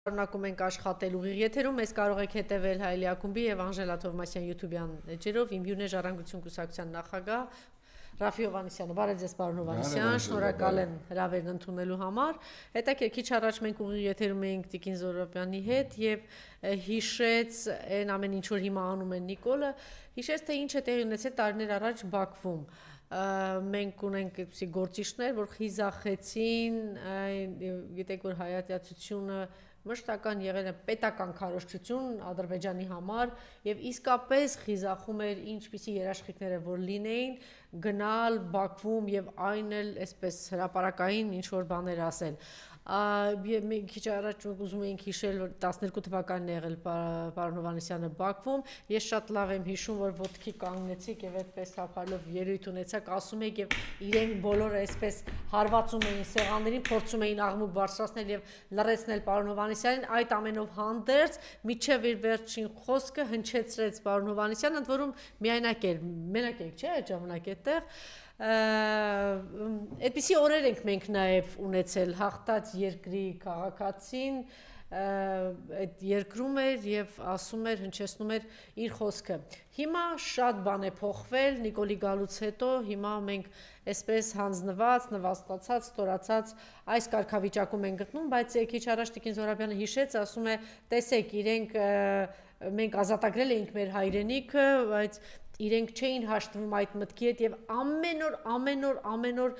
Շարունակում ենք աշխատել ուղիղ եթերում, մեզ կարող եք հետևել Հայելի ակումբի եւ Անժելա Թովմասյան YouTube-յան էջերով, իմ Յունե ժառանգություն կուսակցության նախագահ Ռաֆի Հովհաննիսյանը, բարև ձեզ պարոն Հովհաննիսյան, շնորհակալ եմ հրավերն ընդունելու համար։ Հետաքրքիր քիչ առաջ մենք ուղիղ եթերում էինք Տիկին Զոհրաբյանի հետ եւ հիշեց այն ամեն ինչ որ հիմա անում են Նիկոլը, հիշեց թե ինչ է տեղի ունեցել տարիներ առաջ Բաքվում։ Մենք ունենք այդպիսի գործիչներ, որ խիզախեցին, գիտեք որ հայատյացությունը մշտական եղել է պետական քարոզչություն Ադրբեջանի համար եւ իսկապես խիզախում էր ինչպիսի երաշխիքները որ լինեին գնալ Բաքվում եւ այն էլ այսպես հրապարակային ինչ որ բաներ ասել մի քիչ առաջ ուզում էինք հիշել որ 12 թվականն է եղել պարոն Հովհաննիսյանը Բաքվում ես շատ լավ եմ հիշում որ ոտքի կանգնեցիք եւ այդպես թափալով ելույթ ունեցաք ասում եք եւ իրենք բոլորը այսպես հարվածում էին սեղաններին փորձում էին աղմուկ բարձրացնել եւ լռեցնել պարոն Հովհաննիսյանին այդ ամենով հանդերձ միջև իր վերջին խոսքը հնչեցրեց պարոն Հովհաննիսյանը ընդ որում միայնակ էր մենակ եք չէ այդ ժամանակ այդտեղ այդպիսի օրեր ենք մենք նաև ունեցել հաղթած երկրի քաղաքացին այդ երկրում էր եւ ասում էր հնչեցնում էր իր խոսքը հիմա շատ բան է փոխվել Նիկոլի գալուց հետո հիմա մենք այսպես հանձնված նվաստացած ստորացած այս կարգավիճակում են գտնում բայց քիչ առաջ Տիկին Զոհրաբյանը հիշեց ասում է տեսեք իրենք մենք ազատագրել էինք մեր հայրենիքը բայց իրենք չէին հաշտվում այդ մտքի հետ եւ ամեն օր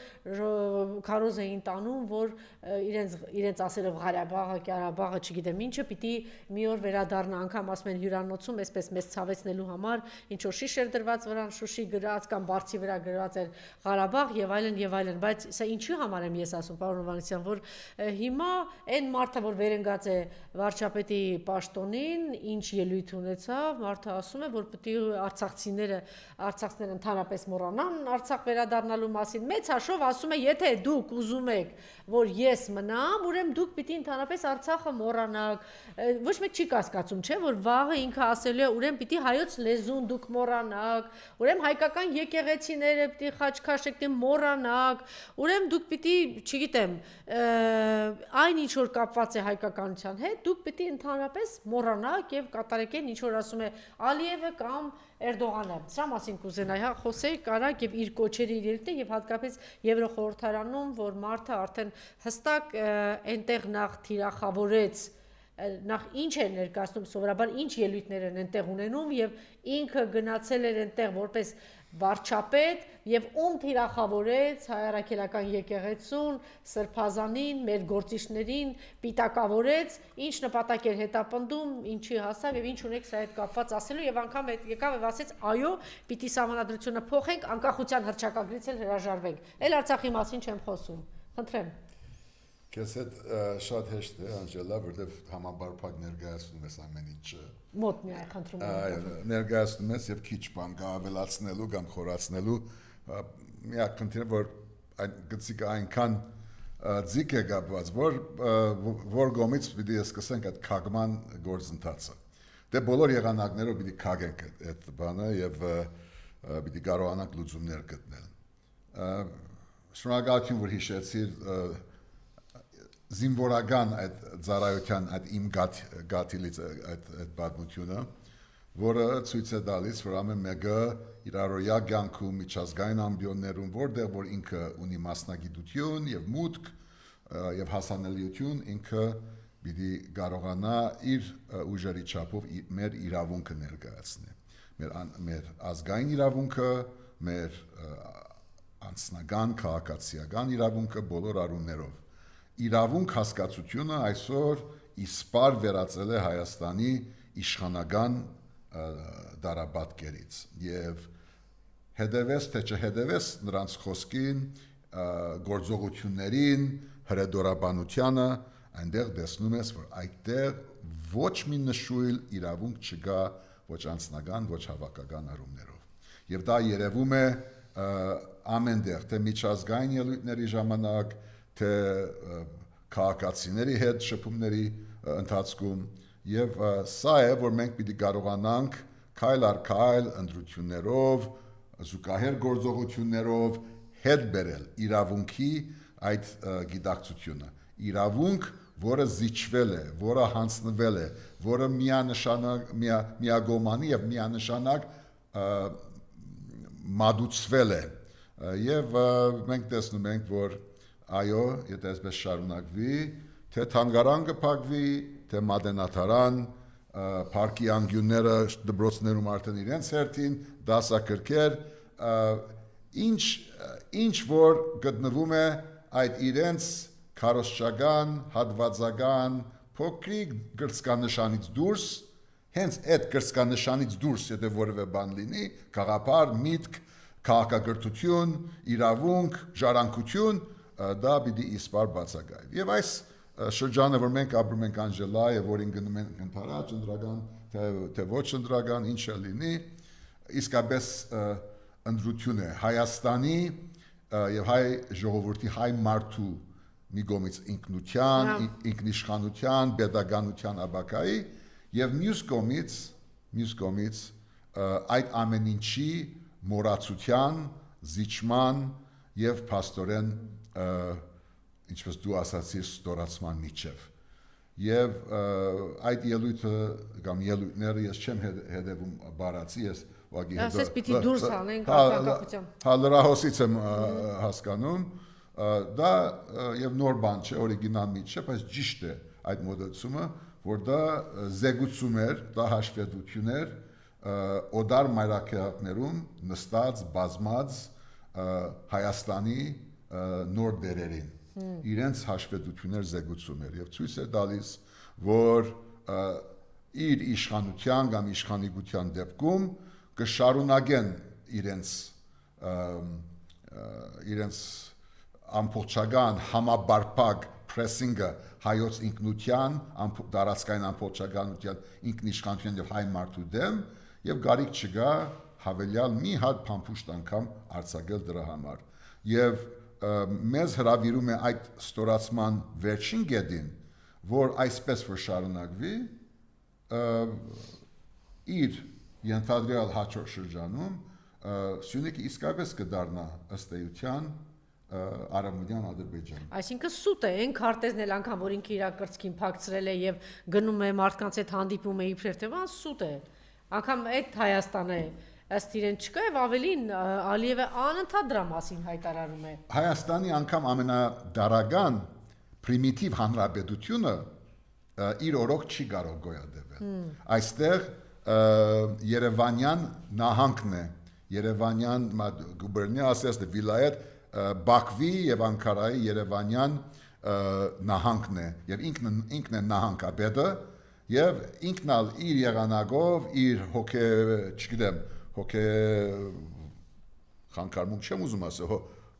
քարոզ էին տանում որ իրենց ասելով Ղարաբաղը, Կարաբաղը, չգիտեմ ինչը պիտի մի օր վերադառնա անգամ ասում են հյուրանոցում այսպես մեզ ցավեցնելու համար ինչ որ շիշ էր դրված վրան Շուշի գրած կամ բարձի վրա գրված էր Ղարաբաղ եւ այլն բայց սա ինչի համար եմ ես ասում պարոն Հովհաննիսյան որ հիմա այն մարդը որ վերընկած է վարչապետի պաշտոնին ինչ ելույթ ունեցավ մարդը ասում է որ պիտի արցախցիները ընդհանրապես մոռանան Արցախ վերադառնալու մասին մեծ հաշվով ասում է եթե դուք ուզում եք որ ես մնամ ուրեմն դուք պիտի ընդհանրապես Արցախը մոռանաք ոչ մեկ չի կասկածում չէ որ վաղը ինքը ասելու է ուրեմն պիտի հայոց լեզուն դուք մոռանաք ուրեմն հայկական եկեղեցիները պիտի խաչքաշեք մոռանաք ուրեմն դուք պիտի չգիտեմ այն ինչ որ կապված է հայկականության հետ դուք պիտի ընդհանրապես մոռանաք եւ կատարեք ինչ որ ասում է Ալիևը կամ Էրդողանը սա մասին կուզենայի հա խոսեի կարակ եւ իր կոչերի իր ելույթը եւ հատկապես Եվրոխորհրդարանում որ մարդը արդեն հստակ այնտեղ նախ թիրախավորեց նախ ինչ էր ներկայացնում սովորաբար ինչ ելույթներ են այնտեղ ունենում եւ ինքը գնացել էր այնտեղ որպես վարչապետ եւ ում թիրախավորեց հայ առաքելական եկեղեցուն սրբազանին մեր գործիչներին պիտակավորեց ինչ նպատակ էր հետապնդում ինչի հասավ եւ ինչ ունեք սա հետ կապված ասելու եւ անգամ եկավ եւ ասեց այո պիտի սահմանադրությունը փոխենք անկախության հռչակագրից էլ հրաժարվենք այլ Արցախի մասին չեմ խոսում խնդրեմ Քեզ հետ շատ հեշտ է Անժելա, որտեղ համաբարփակ ներկայացնում ես ամեն ինչը։ Մոտ մի խնդրում եմ։ Այո, ներկայացնում ես եւ քիչ բան կավելացնելու կամ խորացնելու միակ խնդիրը որ այդ գծիկը այնքան ձիգ է գաբված, որ գոմից պիտի սկսենք այդ քագման գործընթացը։ Դե բոլոր եղանակներով պիտի քագենք այդ բանը եւ պիտի կարողանանք լուծումներ գտնել։ Շնորհակալություն որ հիշեցիր զինվորական այդ ծառայության այդ իմ գաթիլից այդ պատմությունը որը ցույց է տալիս որ ամեն մեկը իր առօրյա կյանքում միջազգային ամբիոններում որտեղ որ ինքը ունի մասնագիտություն եւ մուտք եւ հասանելիություն ինքը պիտի կարողանա իր ուժերի չափով մեր իրավունքը ներկայացնել մեր ազգային իրավունքը մեր անձնական քաղաքացիական իրավունքը բոլոր առումներով իրավունք հասկացությունը այսօր իսպար վերածել է Հայաստանի իշխանական դարաբատկերից եւ հետևես թե չհետևես նրանց խոսքին գործողություններին հրեդորաբանությանը այնտեղ տեսնում ես որ այդտեղ ոչ մի նշույլ իրավունք չկա ոչ անձնական ոչ հավաքական առումներով եւ դա երևում է ամենտեղ թե միջազգային ելույթների ժամանակ թե քաղաքացիների հետ շփումների ընթացքում եւ սա է որ մենք պիտի կարողանանք քայլ առ քայլ ընտրություններով զուգահեռ գործողություններով հետ բերել իրավունքի այդ գիտակցությունը իրավունք որը զիջվել է, որը հանձնվել է, որը միագոմանի եւ միանշանակ մատուցվել է եւ մենք տեսնում ենք, որ այո, եթե այսպես շարունակվի, թե թանգարան կփակվի, թե մատենադարան, парքի անկյունները դպրոցներում արդեն իրենց հերթին դասակրքեր, ինչ որ գտնվում է այդ իրենց քարոզչական, հատվածական, փոքրիկ գրծկանշանից դուրս, հենց այդ գրծկանշանից դուրս, եթե որևէ բան լինի, գաղափար, միտք, քաղաքակրթություն, իրավունք, ժառանգություն, դա պիտի իսպար բացակայ։ Եվ այս շրջանը, որ մենք ապրում ենք Անջելա եւ որին գնում ենք ընդհանրած ընդրական, թե ոչ ընդրական, ինչ է լինի, իսկապես ընդրություն է Հայաստանի եւ հայ ժողովրդի հայ մարդու մի կողմից ինքնության, ինքնիշխանության, pedagogical աբակայի եւ մյուս կողմից այդ ամեն ինչի մոռացության, զիջման եւ փաստորեն ինչպես դու ասացիր ստորացման միջև եւ այդ ելույթը կամ ելույթները ես չեմ հետևում բառացի ես ուղղակի ասես պիտի դուրս հանենք անկախության հալրահոսից եմ հասկանում դա եւ նոր բան չէ օրիգինալ մի չէ բայց ճիշտ է այդ մոդելությունը որ դա զեկուցում էր դա հաշվետվություն էր օդար մայրաքաղաքներում նստած բազմած Հայաստանի նոր դերերին իրենց հաշվետվություններ զեկուցում էր եւ ցույց է տալիս որ իր իշխանության կամ իշխանիկության դեպքում կշարունակեն իրենց ամբողջական համաբարփակ pressing-ը հայոց ինքնության, տարածքային ամբողջականության, ինքնիշխանության եւ հայ մարդու դեմ եւ գարիք չգա հավելյալ մի հատ փամփուշտ անգամ արձակել դրա համար եւ մեզ հրավիրում է այդ ստորացման վերջին գետին, որ այսպես որ շարունակվի իր ենթադրյալ հաջորդ շրջանում Սյունիքը իսկապես կդառնա ըստ էության Արևմտյան Ադրբեջան։ Այսինքն սուտ է, այն քարտեզն էլ անգամ որ ինքը իր կրծքին փակցրել է եւ գնում է մարդկանց հետ հանդիպում է իբրև թե բան սուտ է։ Անգամ այդ Հայաստանը ըստ իրեն չկա եւ ավելին Ալիևը անընդհատ դրա մասին հայտարարում է։ Հայաստանի անգամ ամենադարական պրիմիտիվ հանրապետությունը իր օրոք չի կարող գոյատևել։ Այստեղ Երևանյան նահանգն է, Երևանյան գուբերնիա, վիլայետ Բաքվի եւ Անկարայի Երևանյան նահանգն է եւ ինքն է նահանգապետը եւ ինքն ալ իր եղանակով իր հոգե, չգիտեմ, հոգե խանգարմունք չեմ ուզում ասել,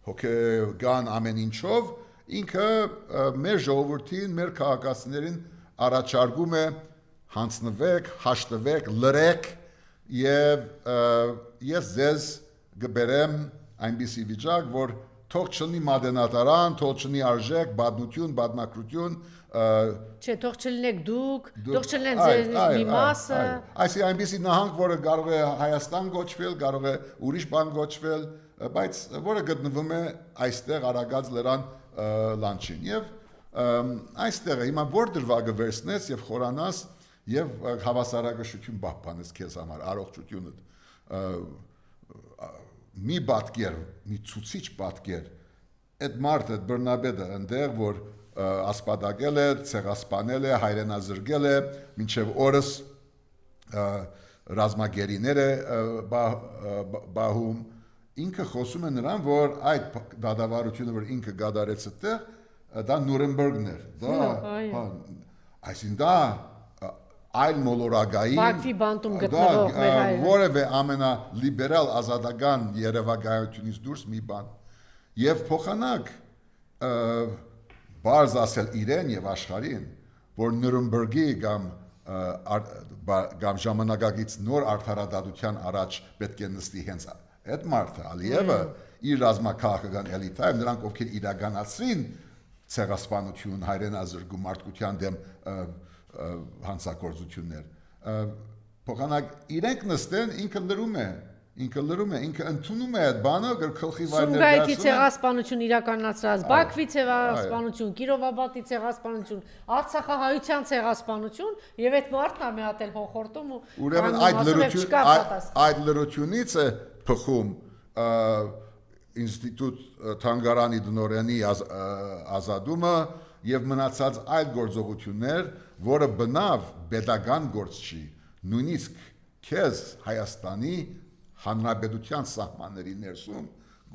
հոգեգան ամեն ինչով ինքը մեր ժողովրդին, մեր քաղաքացիներին առաջարկում է հանձնվեք, հաշտվեք, լրեք եւ ես ձեզ կբերեմ այնպիսի վիճակ, որ թող չլինի մատենադարան, թող չլինի արժեք, բադնություն, բադնակրություն, չէ, թող չլինեք դուք, թող չլինեն ձեր մի մասը։ Այսինքն այնպիսի նահանգ, որը կարող է Հայաստան գոչվել, կարող է ուրիշ բան գոչվել, բայց որը գտնվում է այստեղ Արագած լեռան լանջին։ Եվ այստեղ հիմա որ դրվագը վերցնես եւ խորանաս եւ հավասարակշռություն պահպանես քեզ համար, առողջությունդ մի պատկեր, մի ցուցիչ պատկեր, այդ մարդը, այդ բռնաբեդը ընդեղ, որ ասպատակել է, ցեղասպանել է, հայրենազրկել է, մինչև օրս ռազմագերիներ է բահում, ինքը խոսում է նրան, որ այդ դատավարությունը, որ ինքը գադարեց այդտեղ, դա Նուրնբերգն էր, այսինքն դա այլ մոլորակային Բաքվի բանտում գտնվող մեր հայրը որևէ ամենալիբերալ ազատական երևակայությունից դուրս մի բան եւ փոխանակ բարձ ասել իրեն եւ աշխարհին որ Նյուրնբերգի կամ ժամանակակից նոր արդարադատության առաջ պետք է նստի հենց այդ մարդը Ալիևը իր ռազմաքաղաքական էլիտայով նրանք ովքեր իրականացրին ցեղասպանություն հայրենազրկում մարդկության դեմ հանցագործություններ փոխանակ իրենք նստեն ինքը լրում է ինքը լրում է, ինքը ընդունում է այդ բանը, գլխի վայր Սումգայիթի ցեղասպանություն իրականացրած, Բաքվի ցեղասպանություն, Կիրովաբադի ցեղասպանություն, Արցախահայության ցեղասպանություն եւ այդ մարդն է մի հատ էլ հոխորտում ու ուրեմն այդ լրությունից է փխում ինստիտուտ Թանգարանի դնորենի ազատումը եւ մնացած այլ գործողություններ, որը բնավ pedagogan գործ չի, նույնիսկ քեզ Հայաստանի Հանրապետության սահմանների ներսում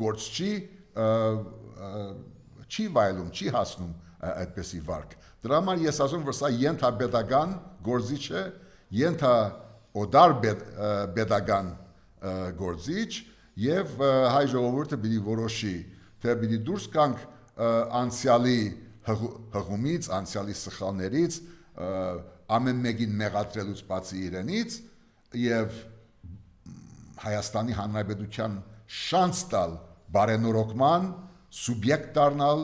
գործ չի վայելում, չի հասնում այդպեսի վարկ։ Դրա համար ես ասում, որ սա ենթապետական գործիչ է, ենթաօդար պետական գործիչ եւ հայ ժողովուրդը պիտի որոշի, թե պիտի դուրս գանք անցյալի հղումից, անցյալի սխալներից, ամեն մեկին մեղադրելուց բացի իրենից եւ Հայաստանի Հանրապետության շանս տալ բարենորոգման, սուբյեկտ դառնալ,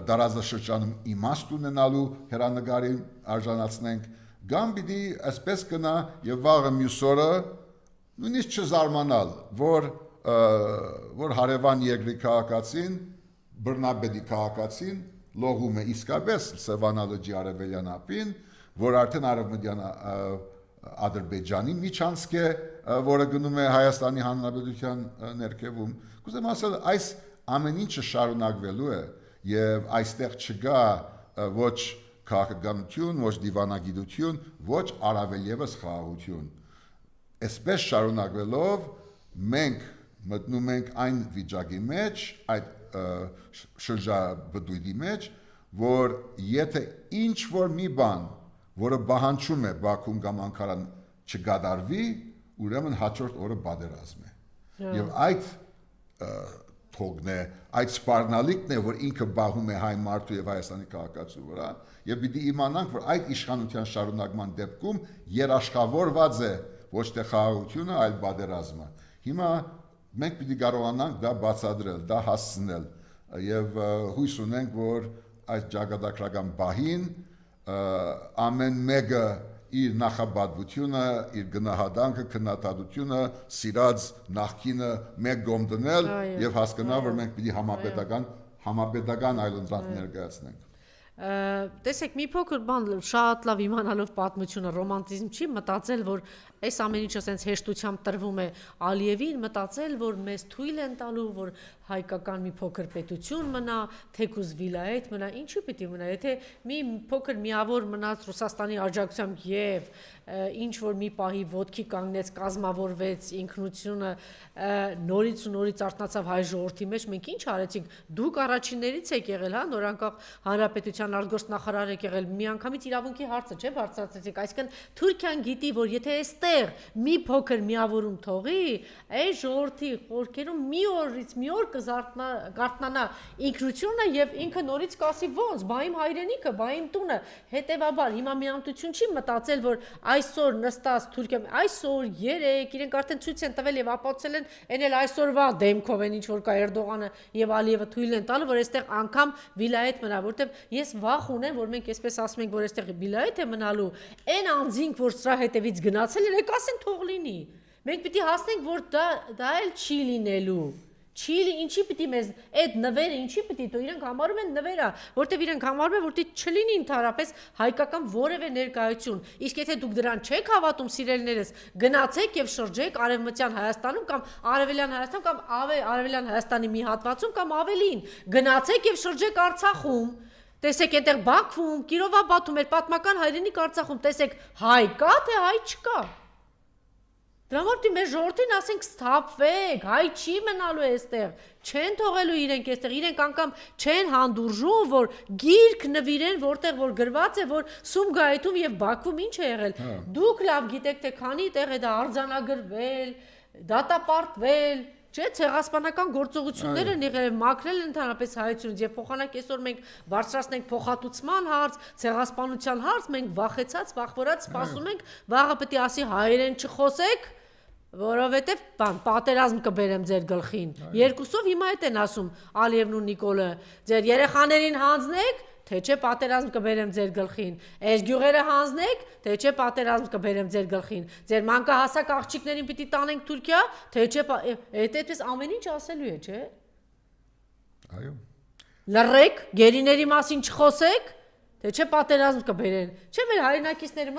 դարաշրջանում իմաստ ունենալու հերանեկարին արժանացնենք, կամ պիտի այսպես գնա եւ վաղը մյուս օրը նույնիսկ չզարմանալ, որ հարևան երկրի քաղաքացին, բռնապետի քաղաքացին լողում է իսկապես Սևանալջի արևելյան ափին, որ արդեն արևմտյան Ադրբեջանի միջանցք է, որը գնում է Հայաստանի Հանրապետության ներքևում։ Կուզեմ ասել, այս ամեն ինչը շարունակվելու է եւ այստեղ չկա ոչ քաղաքականություն, ոչ դիվանագիտություն, ոչ առավել եւս խաղաղություն։ Այսպես շարունակվելով մենք մտնում ենք այն վիճակի մեջ, այդ շրջաբդույթի մեջ, որ եթե ինչ որ մի բան, որը բանջում է Բաքվում կամ Անկարան չգադարվի, ուրեմն հաջորդ օրը պատերազմ է։ Եվ այդ թողն է, այդ սպառնալիքն է, որ ինքը բաղում է հայ մարդու եւ Հայաստանի քաղաքացու վրա, եւ պիտի իմանանք, որ այդ իշխանության շարունակման դեպքում երաշխավորված է ոչ թե խաղաղությունը, այլ պատերազմը։ Հիմա մենք պիտի կարողանանք դա բացատրել, դա հասցնել եւ հույս ունենք, որ այս ճակատագրական բահին ամեն մեկը իր նախաբադությունը, իր գնահատանքը, քննադատությունը, սիրած նախկինը մեկ գոմ դնել եւ հասկանալ, որ մենք պիտի համապետական այլընտրանք ներկայացնենք։ Տեսեք, մի փոքր բան շատ լավ իմանալով պատմությունը, ռոմանտիզմ չի մտածել, որ այս ամեն ինչը ասենց հեշտությամբ տրվում է Ալիևին, մտածել, որ մեզ թույլ են տալու, որ հայկական մի փոքր պետություն մնա, թեկուզ վիլայետ մնա, ինչի պիտի մնա, եթե մի փոքր միավոր մնաց Ռուսաստանի աջակցությամբ եւ ինչ որ մի պահի ոտքի կանգնեց, կազմավորվեց ինքնությունը, նորից ու նորից արթնացավ հայ ժողովրդի մեջ, մենք ինչ արեցինք, դուք առաջիններից եք եղել, հա, նորանկախ հանրապետության արտգործնախարար եք եղել, միանգամից իրավունքի հարցը չէ բարձրացրեցիք, այսինքն Թուրքիան գիտի, որ եթե այստեղ մի փոքր միավորում թողի, այս ժողովրդի խորքերում մի օրից մի օր կգարտնանա ինքնությունը եւ ինքը նորից կասի ոնց, բա իմ հայրենիքը, բա իմ տունը, հետեւաբար հիմա միամտություն չի մտածել, որ այսօր նստած Թուրքիայում, այսօր երեք իրենք արդեն ցույց են տվել եւ ապացուցել են, այն էլ այսօրվա դեմքով են ինչ որ կա Էրդողանը եւ Ալիևը թույլ են տալու, որ այստեղ անգամ վիլայետ մնա, որտեվ ես վախ ունեմ, որ մենք այսպես ասում ենք, որ այստեղ վիլայետ է մնալու, այն անձինք, որ սրա հետևից գնացել են, եկած են թող լինի։ Մենք պիտի հասնենք, որ դա էլ չի լինելու։ Չիլի ինչի պիտի մեզ այդ նվերը ինչի պիտի դու իրենք համարում են նվերա, որտեվ իրենք համարում են, որ դի չլինի ընդհանրապես հայկական որևէ ներկայություն։ Իսկ եթե դուք դրան չեք հավատում, սիրելիներս, գնացեք եւ շրջեք Արևմտյան Հայաստանում կամ Արևելյան Հայաստանում կամ Արևելյան Հայաստանի մի հատվածում կամ ավելին, գնացեք եւ շրջեք Արցախում։ Տեսեք այնտեղ Բաքվում, Կիրովաբադում, մեր պատմական հայրենիք Արցախում, տեսեք հայ կա թե հայ չկա։ Դրա համար մեր ժողովրդին ասենք սթափվեք, հայ չի մնալու այստեղ, չեն թողելու իրենք այստեղ, իրենք անգամ չեն հանդուրժում, որ գիրք նվիրեն, որտեղ որ գրված է, որ Սումգայիթում եւ Բաքվում ինչ է եղել։ Դուք լավ գիտեք, թե քանի տեղ է դա արձանագրվել, դատապարտվել, չէ, ցեղասպանական գործողություններ են եղել, մաքրել են ընդհանրապես հայությունից եւ փոխանակ այսօր մենք բարձրացնենք փոխհատուցման հարց, ցեղասպանության հարց, մենք վախեցած, վախվորած սպասում ենք, վաղը պետք է ասի հայերեն չխոսեք, որովհետև պատերազմ կբերեմ ձեր գլխին։ Երկուսով հիմա այդ են ասում Ալիևն ու Նիկոլը, ձեր երեխաներին հանձնեք թե չէ պատերազմ կբերեմ ձեր գլխին, այս գյուղերը հանձնեք, թե չէ պատերազմ կբերեմ ձեր գլխին, ձեր մանկահասակ աղջիկներին պիտի տանենք Թուրքիա, թե չէ այդպես ամեն ինչ ասելու է, չէ։ Այո։ Լռեք, գերիների մասին չխոսեք, թե չէ պատերազմ կբերեն։ Չէ, մեր հայրենակիցները